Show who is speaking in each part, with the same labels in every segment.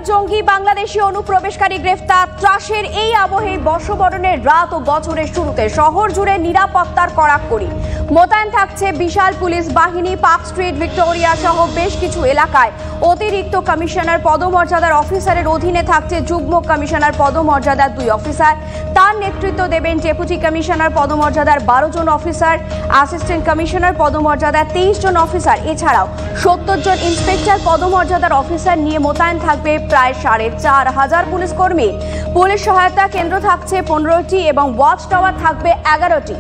Speaker 1: জঙ্গি বাংলাদেশি অনুপ্রবেশকারী গ্রেফতার। ত্রাসের এই আবহে বর্ষবরণের রাত ও বছরের শুরুতে শহর জুড়ে নিরাপত্তার কড়াকড়ি। মোতায়েন থাকছে বিশাল পুলিশ বাহিনী। পার্ক স্ট্রিট, ভিক্টোরিয়া সহ বেশ কিছু এলাকায় অতিরিক্ত কমিশনার পদমর্যাদার অফিসারের অধীনে থাকছে যুগ্ম কমিশনার পদমর্যাদার 2 অফিসার। তার নেতৃত্ব দেবেন ডেপুটি কমিশনার পদমর্যাদার 12 জন অফিসার, অ্যাসিস্ট্যান্ট কমিশনার পদমর্যাদার 23 জন অফিসার। এছাড়াও 70 জন ইন্সপেক্টর পদমর্যাদার অফিসার নিয়ে মোতায়েন থাকবে প্রায় 4500 পুলিশ কর্মী। পুলিশ সহায়তা কেন্দ্র থাকছে 15টি এবং ওয়াচ টাওয়ার থাকবে 11টি।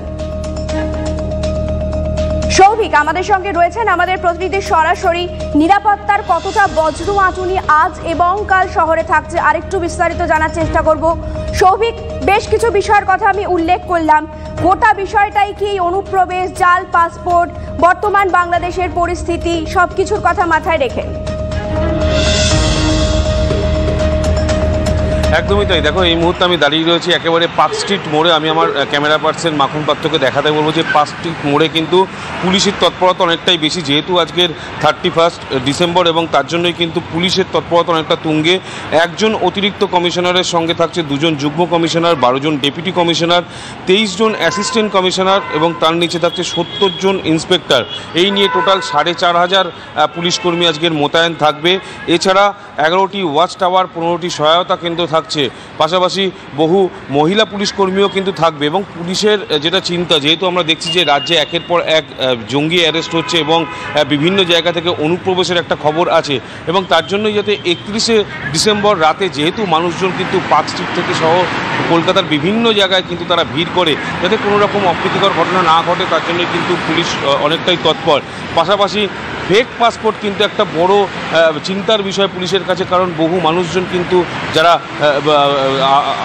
Speaker 1: সৌভিক আমাদের সঙ্গে রয়েছেন, আমাদের প্রতিনিধি সরাসরি। নিরাপত্তার কতটা বজ্র আঁটুনি আজ এবং কাল শহরে থাকছে আরেকটু বিস্তারিত জানার চেষ্টা করব। সৌভিক, বেশ কিছু বিষয়ের কথা আমি উল্লেখ করলাম, গোটা বিষয়টাই কি অনুপ্রবেশ, জাল পাসপোর্ট, বর্তমান বাংলাদেশের পরিস্থিতি সবকিছুর কথা মাথায় রেখে?
Speaker 2: একদমই তাই। দেখো, এই মুহূর্তে আমি দাঁড়িয়ে রয়েছি একেবারে পার্ক স্ট্রিট মোড়ে। আমি আমার ক্যামেরা পার্সন মাখন পাত্রকে দেখাতে বলবো যে পার্ক স্ট্রিট মোড়ে কিন্তু পুলিশের তৎপরতা অনেকটাই বেশি, যেহেতু আজকের 31 ডিসেম্বর, এবং তার জন্যই কিন্তু পুলিশের তৎপরতা অনেকটা তুঙ্গে। একজন অতিরিক্ত কমিশনারের সঙ্গে থাকছে 2 জন যুগ্ম কমিশনার, 12 জন ডেপুটি কমিশনার, 23 জন অ্যাসিস্ট্যান্ট কমিশনার এবং তার নিচে থাকছে 70 জন ইন্সপেক্টর। এই নিয়ে টোটাল 4500 পুলিশ কর্মী আজকের মোতায়েন থাকবে। এছাড়া 11টি ওয়াচ টাওয়ার, 15টি সহায়তা কেন্দ্র থাকছে। পাশাপাশি বহু মহিলা পুলিশ কর্মীও কিন্তু থাকবে। এবং পুলিশের যেটা চিন্তা, যেহেতু আমরা দেখছি যে রাজ্যে একের পর এক জঙ্গি অ্যারেস্ট হচ্ছে এবং বিভিন্ন জায়গা থেকে অনুপ্রবেশের একটা খবর আছে, এবং তার জন্যই যাতে 31শে ডিসেম্বর রাতে যেহেতু মানুষজন কিন্তু পার্ক স্ট্রিট থেকে সহ কলকাতার বিভিন্ন জায়গায় কিন্তু তারা ভিড় করে, যাতে কোনো রকম অপ্রীতিকর ঘটনা না ঘটে, তার জন্যই কিন্তু পুলিশ অনেকটাই তৎপর। পাশাপাশি ফেক পাসপোর্ট কিন্তু একটা বড় চিন্তার বিষয় পুলিশের কাছে, কারণ বহু মানুষজন কিন্তু যারা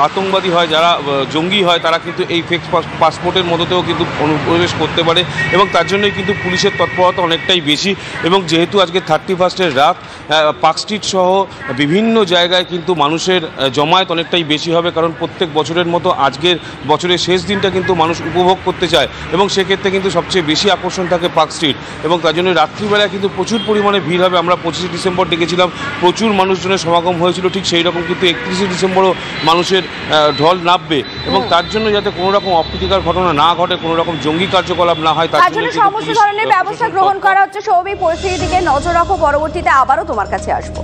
Speaker 2: আতঙ্কবাদী হয়, যারা জঙ্গি হয়, তারা কিন্তু এই ফেক পাসপোর্টের মধ্যেও কিন্তু অনুপ্রবেশ করতে পারে, এবং তার জন্যই কিন্তু পুলিশের তৎপরতা অনেকটাই বেশি। এবং যেহেতু আজকে 31 রাত, পার্ক স্ট্রিট সহ বিভিন্ন জায়গায় কিন্তু মানুষের জমায়েত অনেকটাই বেশি হবে, কারণ প্রত্যেক বছরের মতো আজকের বছরের শেষ দিনটা কিন্তু মানুষ উপভোগ করতে চায়, এবং সেক্ষেত্রে কিন্তু সবচেয়ে বেশি আকর্ষণ থাকে পার্ক স্ট্রিট। এবং তার জন্য রাত্রিবেলায় কিন্তু প্রচুর পরিমাণে ভিড় হবে। আমরা 25শে ডিসেম্বর ডেকেছিলাম, প্রচুর মানুষজনের সমাগম হয়েছিল, ঠিক সেই রকম কিন্তু 31শে ডিসেম্বরও মানুষের ঢল নামবে। এবং তার জন্য যাতে কোনো রকম অপ্রীতিকর ঘটনা না ঘটে, কোনো রকম জঙ্গি কার্যকলাপ না হয়, তার জন্য
Speaker 1: সমস্ত ধরনের ব্যবস্থা গ্রহণ করা হচ্ছে। সৌভিক, পরিস্থিতির দিকে নজর রাখো, পরবর্তীতে আবারও তোমার কাছে আসবো।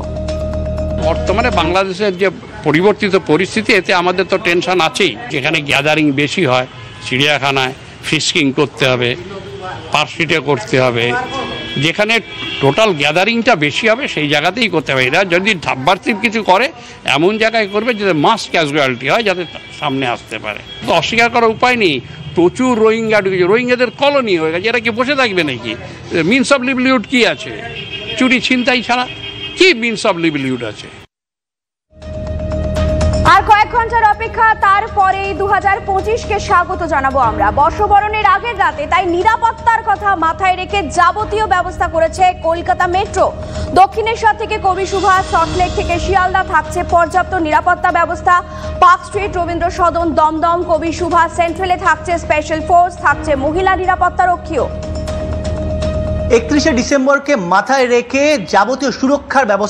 Speaker 3: বর্তমানে বাংলাদেশের যে পরিবর্তিত পরিস্থিতি, এতে আমাদের তো টেনশন আছেই। যেখানে গ্যাদারিং বেশি হয়, চিড়িয়াখানায় ফিস্কিং করতে হবে, পার্ক স্ট্রিটে করতে হবে, যেখানে টোটাল গ্যাদারিংটা বেশি হবে সেই জায়গাতেই করতে হবে। এরা যদি সাবভার্সিভ কিছু করে, এমন জায়গায় করবে যাতে মাস ক্যাজুয়ালিটি হয়, যাতে সামনে আসতে পারে। তো অস্বীকার করার উপায় নেই, প্রচুর রোহিঙ্গা ঢুকেছে, রোহিঙ্গাদের কলোনি হয়ে গেছে। এরা কি বসে থাকবে নাকি? মিনস অফ লিভলিহুড কি আছে? চুরি ছিনতাই ছাড়া কি মিনস অফ লিভলিহুড আছে?
Speaker 1: আর কয়েক ঘন্টার অপেক্ষা, তারপরে 2025কে স্বাগত জানাবো আমরা বর্ষবরণের আগের রাতে। তাই নিরাপত্তার কথা মাথায় রেখে যাবতীয় ব্যবস্থা করেছে কলকাতা মেট্রো। দক্ষিণেশ্বর থেকে কবি সুভাষ, সল্টলেক থেকে শিয়ালদা থাকছে পর্যাপ্ত নিরাপত্তা ব্যবস্থা। পার্ক স্ট্রিট, রবীন্দ্র সদন, দমদম, কবি সুভাষ সেন্ট্রালে থাকছে স্পেশাল ফোর্স, থাকছে মহিলা নিরাপত্তা রক্ষীও।
Speaker 4: 31শে ডিসেম্বরকে মাথায় রেখে যাবতীয় সুরক্ষার ব্যবস্থা